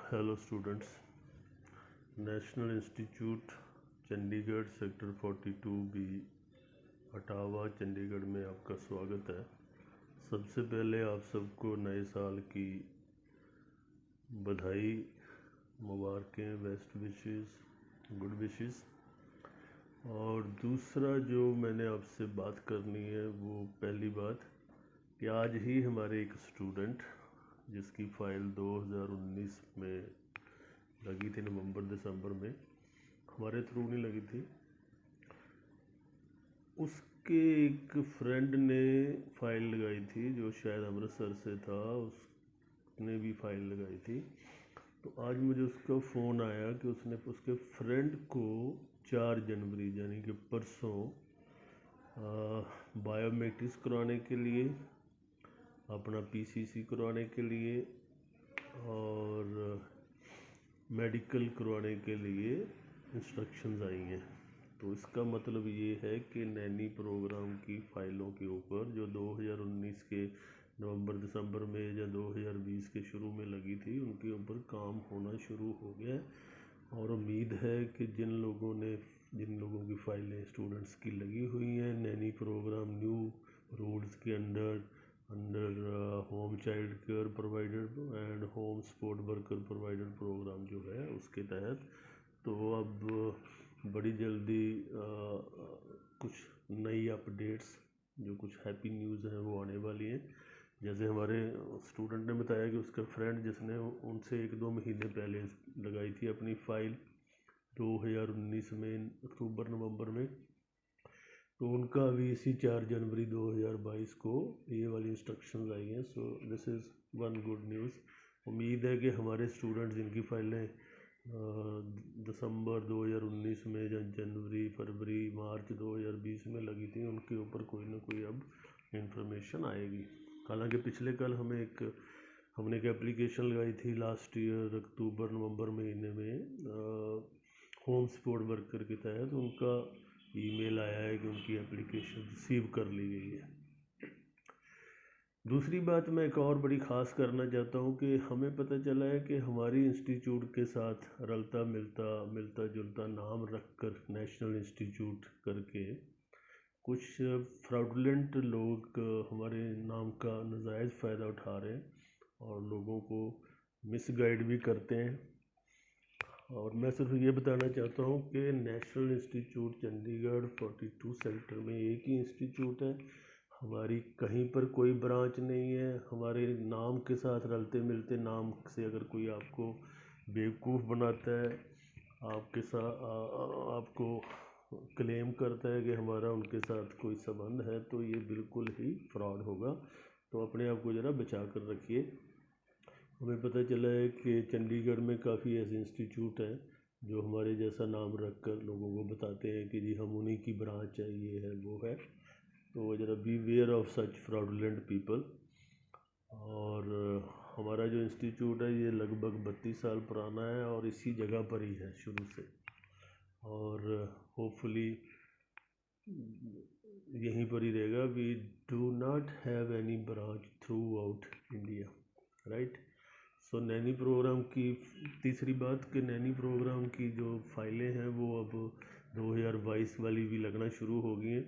Hello students, national institute Chandigarh sector 42 B Attawa Chandigarh में आपका स्वागत है। सबसे पहले आप सबको नए साल की बधाई, मुबारकें, बेस्ट विशेस, गुड विशेस। और दूसरा जो मैंने आपसे बात करनी है वो पहली बात कि आज ही हमारे एक स्टूडेंट जिसकी फ़ाइल 2019 में लगी थी, नवंबर दिसंबर में हमारे थ्रू नहीं लगी थी, उसके एक फ्रेंड ने फ़ाइल लगाई थी जो शायद अमृतसर से था, उसने भी फ़ाइल लगाई थी। तो आज मुझे उसका फ़ोन आया कि उसने उसके फ्रेंड को 4 जनवरी यानी कि परसों बायोमेट्रिक्स करवाने के लिए, अपना पीसीसी करवाने के लिए और मेडिकल करवाने के लिए इंस्ट्रक्शंस आई हैं। तो इसका मतलब ये है कि नैनी प्रोग्राम की फ़ाइलों के ऊपर जो 2019 के नवंबर दिसंबर में या 2020 के शुरू में लगी थी, उनके ऊपर काम होना शुरू हो गया है। और उम्मीद है कि जिन लोगों की फ़ाइलें स्टूडेंट्स की लगी हुई हैं नैनी प्रोग्राम न्यू रूल्स के under home child care provider and home support worker provider programme जो है उसके तहत, तो अब बड़ी जल्दी कुछ नई अपडेट्स, जो कुछ हैप्पी न्यूज़ हैं वो आने वाली हैं। जैसे हमारे स्टूडेंट ने बताया कि उसका फ्रेंड जिसने उनसे 1-2 महीने पहले लगाई थी अपनी फ़ाइल 2019 में अक्टूबर नवंबर में, तो उनका अभी इसी 4 जनवरी 2022 को ये वाली इंस्ट्रक्शंस आई हैं। सो this is one good news. उम्मीद है कि हमारे स्टूडेंट जिनकी फ़ाइलें दिसंबर 2019 में या जनवरी, फरवरी, मार्च 2020 में लगी थी, उनके ऊपर कोई ना कोई अब इंफॉर्मेशन आएगी। हालांकि पिछले कल हमने एक एप्लीकेशन लगाई थी लास्ट ईयर अक्टूबर नवंबर महीने में होम सपोर्ट वर्कर के तहत, उनका ईमेल आया है कि उनकी एप्लीकेशन रिसीव कर ली गई है। दूसरी बात मैं एक और बड़ी ख़ास करना चाहता हूँ कि हमें पता चला है कि हमारी इंस्टीट्यूट के साथ मिलता जुलता नाम रखकर नेशनल इंस्टीट्यूट करके कुछ फ्रॉडुलेंट लोग हमारे नाम का नाजायज़ फ़ायदा उठा रहे हैं और लोगों को मिसगाइड भी करते हैं। और मैं सिर्फ ये बताना चाहता हूँ कि नेशनल इंस्टीट्यूट चंडीगढ़ 42 सेक्टर में एक ही इंस्टीट्यूट है, हमारी कहीं पर कोई ब्रांच नहीं है। हमारे नाम के साथ रलते मिलते नाम से अगर कोई आपको बेवकूफ़ बनाता है, आपके साथ आपको क्लेम करता है कि हमारा उनके साथ कोई संबंध है, तो ये बिल्कुल ही फ्रॉड होगा। तो अपने आप को ज़रा बचा कर रखिए। हमें पता चला है कि चंडीगढ़ में काफ़ी ऐसे इंस्टीट्यूट हैं जो हमारे जैसा नाम रख कर लोगों को बताते हैं कि जी हम उन्हीं की ब्रांच है, ये है वो है। तो ज़रा be aware of such fraudulent people. और हमारा जो इंस्टीट्यूट है ये लगभग 32 साल पुराना है और इसी जगह पर ही है शुरू से, और होपफुली यहीं पर ही रहेगा। We do not have any branch throughout India, right. So nanny programme की तीसरी बात कि नैनी प्रोग्राम की जो फ़ाइलें हैं वो अब 2022 वाली भी लगना शुरू हो गई हैं।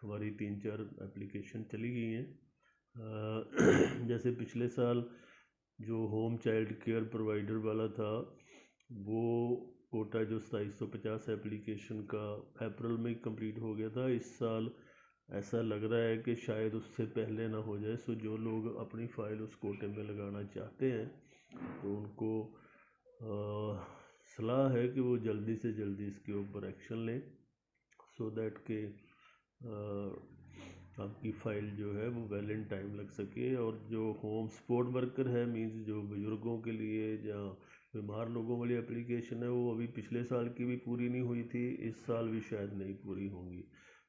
हमारी 3-4 एप्लीकेशन चली गई हैं। जैसे पिछले साल जो होम चाइल्ड केयर प्रोवाइडर वाला था, वो कोटा जो 2750 एप्लीकेशन का अप्रैल में कंप्लीट हो गया था। इस साल ऐसा लग रहा है कि शायद उससे पहले ना हो जाए। सो जो लोग अपनी फ़ाइल उस कोटे में लगाना चाहते हैं तो उनको सलाह है कि वो जल्दी से जल्दी इसके ऊपर एक्शन लें, सो दैट के आपकी फ़ाइल जो है वो वेल इन टाइम लग सके। और जो होम सपोर्ट वर्कर है, मीन्स जो बुज़ुर्गों के लिए या बीमार लोगों वाली एप्लीकेशन है, वो अभी पिछले साल की भी पूरी नहीं हुई थी, इस साल भी शायद नहीं पूरी होंगी।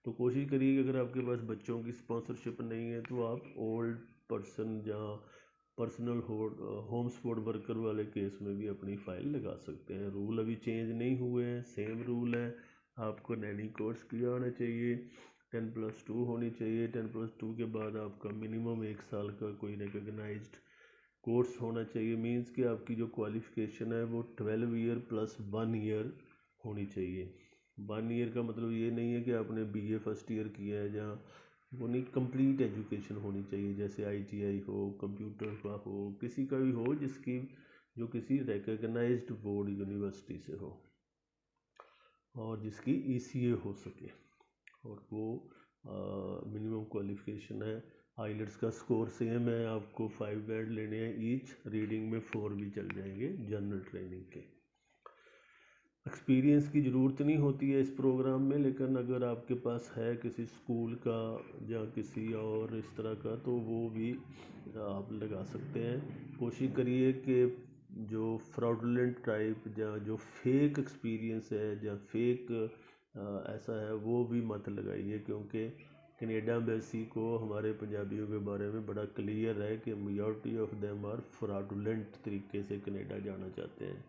तो कोशिश करिए कि अगर आपके पास बच्चों की स्पॉन्सरशिप नहीं है तो आप ओल्ड पर्सन या पर्सनल होम सपोर्ट वर्कर वाले केस में भी अपनी फ़ाइल लगा सकते हैं। रूल अभी चेंज नहीं हुए हैं, सेम रूल है। आपको नैनी कोर्स किया होना चाहिए, 10+2 होनी चाहिए। 10+2 के बाद आपका मिनिमम 1 साल का कोई रिकग्नाइज्ड कोर्स होना चाहिए, मीन्स कि आपकी जो क्वालिफ़िकेशन है वो 12 ईयर प्लस 1 ईयर होनी चाहिए। 1 ईयर का मतलब ये नहीं है कि आपने बीए फर्स्ट ईयर किया है, जहाँ वो नहीं, कंप्लीट एजुकेशन होनी चाहिए, जैसे आईटीआई हो, कंप्यूटर का हो, किसी का भी हो जिसकी जो किसी रिकग्नाइज्ड बोर्ड यूनिवर्सिटी से हो और जिसकी ईसीए हो सके, और वो मिनिमम क्वालिफ़िकेशन है। आइलेट्स का स्कोर सेम है, आपको 5 बैंड लेने हैं ईच, रीडिंग में 4 भी चल जाएंगे जनरल ट्रेनिंग के। एक्सपीरियंस की ज़रूरत नहीं होती है इस प्रोग्राम में, लेकिन अगर आपके पास है किसी स्कूल का या किसी और इस तरह का, तो वो भी आप लगा सकते हैं। कोशिश करिए कि जो फ्रॉडुलेंट टाइप या जो फेक एक्सपीरियंस है या फेक ऐसा है, वो भी मत लगाइए, क्योंकि कनाडा एम्बेसी को हमारे पंजाबियों के बारे में बड़ा क्लियर है कि majority of them are fraudulent तरीके से कनाडा जाना चाहते हैं।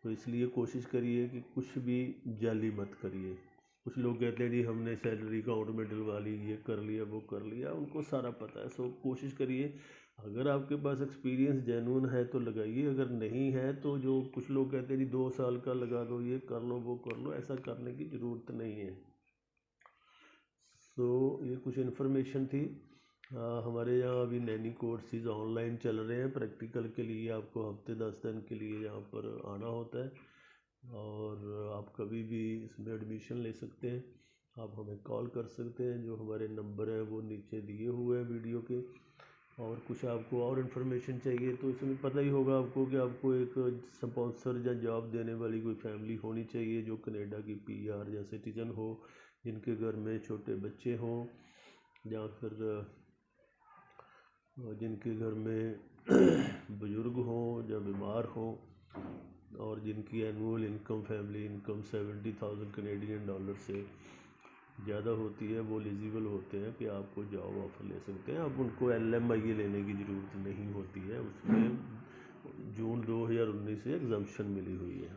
तो इसलिए कोशिश करिए कि कुछ भी जाली मत करिए। कुछ लोग कहते हैं जी हमने सैलरी अकाउंट में डलवा ली, ये कर लिया, वो कर लिया, उनको सारा पता है। सो कोशिश करिए, अगर आपके पास एक्सपीरियंस जेन्युइन है तो लगाइए, अगर नहीं है तो जो कुछ लोग कहते हैं जी 2 साल का लगा दो, ये कर लो, वो कर लो, ऐसा करने की ज़रूरत नहीं है। सो ये कुछ इन्फॉर्मेशन थी। हमारे यहाँ अभी नैनी कोर्सेज ऑनलाइन चल रहे हैं। प्रैक्टिकल के लिए आपको हफ्ते 10 दिन के लिए यहाँ पर आना होता है, और आप कभी भी इसमें एडमिशन ले सकते हैं। आप हमें कॉल कर सकते हैं, जो हमारे नंबर हैं वो नीचे दिए हुए हैं वीडियो के। और कुछ आपको और इन्फॉर्मेशन चाहिए तो इसमें पता ही होगा आपको कि आपको एक स्पॉन्सर या जॉब देने वाली कोई फैमिली होनी चाहिए, जो कनाडा की पीआर या सिटीज़न हो, जिनके घर में छोटे बच्चे हों, या फिर जिनके घर में बुज़ुर्ग हों या बीमार हों, और जिनकी annual income, family income 70,000 Canadian dollar से ज़्यादा होती है, वो एलिजिबल होते हैं कि आपको जॉब ऑफ़र ले सकते हैं। अब उनको LMIA लेने की ज़रूरत नहीं होती है, उसमें जून 2019 से एग्जम्पशन मिली हुई है।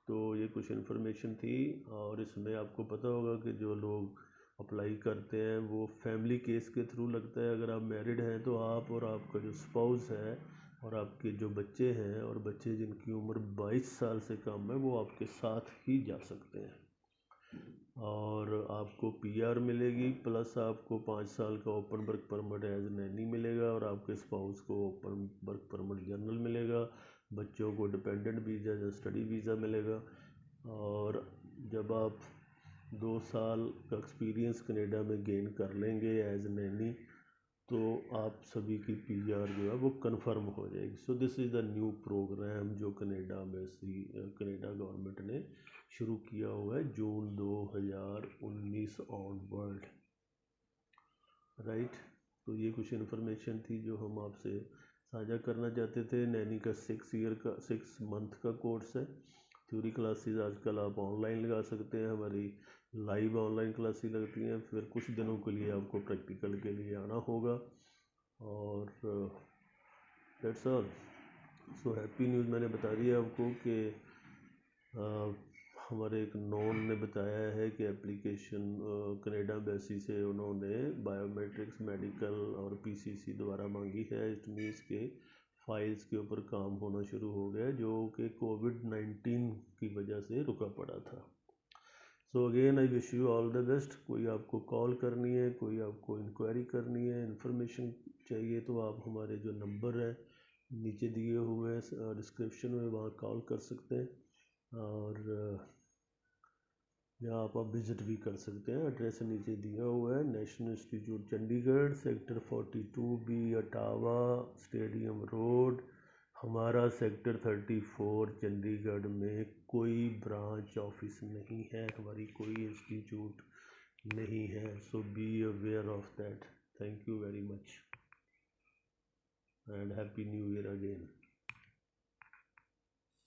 तो ये कुछ इन्फॉर्मेशन थी। और इसमें आपको पता होगा कि जो लोग अप्लाई करते हैं वो फैमिली केस के थ्रू लगता है। अगर आप मैरिड हैं तो आप और आपका जो स्पाउस है और आपके जो बच्चे हैं, और बच्चे जिनकी उम्र 22 साल से कम है, वो आपके साथ ही जा सकते हैं। और आपको पीआर मिलेगी, प्लस आपको 5 साल का open work permit as nanny मिलेगा, और आपके स्पाउस को ओपन वर्क परमिट जनरल मिलेगा। बच्चों को डिपेंडेंट वीज़ा या स्टडी वीज़ा मिलेगा। और जब आप 2 साल का एक्सपीरियंस कनाडा में गेन कर लेंगे एज नैनी, तो आप सभी की पीआर जो है वो कंफर्म हो जाएगी। So this is the new programme जो कनाडा गवर्नमेंट ने शुरू किया हुआ है जून 2019 ऑनवर्ड, राइट। तो ये कुछ इन्फॉर्मेशन थी जो हम आपसे साझा करना चाहते थे। नैनी का 6 मंथ का कोर्स है। थ्योरी क्लासेस आजकल आप ऑनलाइन लगा सकते हैं, हमारी लाइव ऑनलाइन क्लासेस लगती हैं। फिर कुछ दिनों के लिए आपको प्रैक्टिकल के लिए आना होगा, और that's all. So happy news मैंने बता दिया आपको कि हमारे एक नॉन ने बताया है कि एप्लीकेशन कनाडा एम्बेसी से उन्होंने बायोमेट्रिक्स, मेडिकल और पीसीसी दोबारा मांगी है। इट मीन्स के फाइल्स के ऊपर काम होना शुरू हो गया, जो कि कोविड-19 की वजह से रुका पड़ा था। So again I wish you all the best. कोई आपको कॉल करनी है, कोई आपको इंक्वायरी करनी है, इन्फॉर्मेशन चाहिए, तो आप हमारे जो नंबर है नीचे दिए हुए हैं डिस्क्रिप्शन में, वहाँ कॉल कर सकते हैं। और यहाँ आप विज़िट भी कर सकते हैं। एड्रेस नीचे दिया हुआ है, national institute Chandigarh, sector 42B, Attawa stadium road. हमारा सेक्टर 34 चंडीगढ़ में कोई ब्रांच ऑफिस नहीं है, हमारी कोई इंस्टीट्यूट नहीं है। So be aware of that. Thank you very much and happy new year again.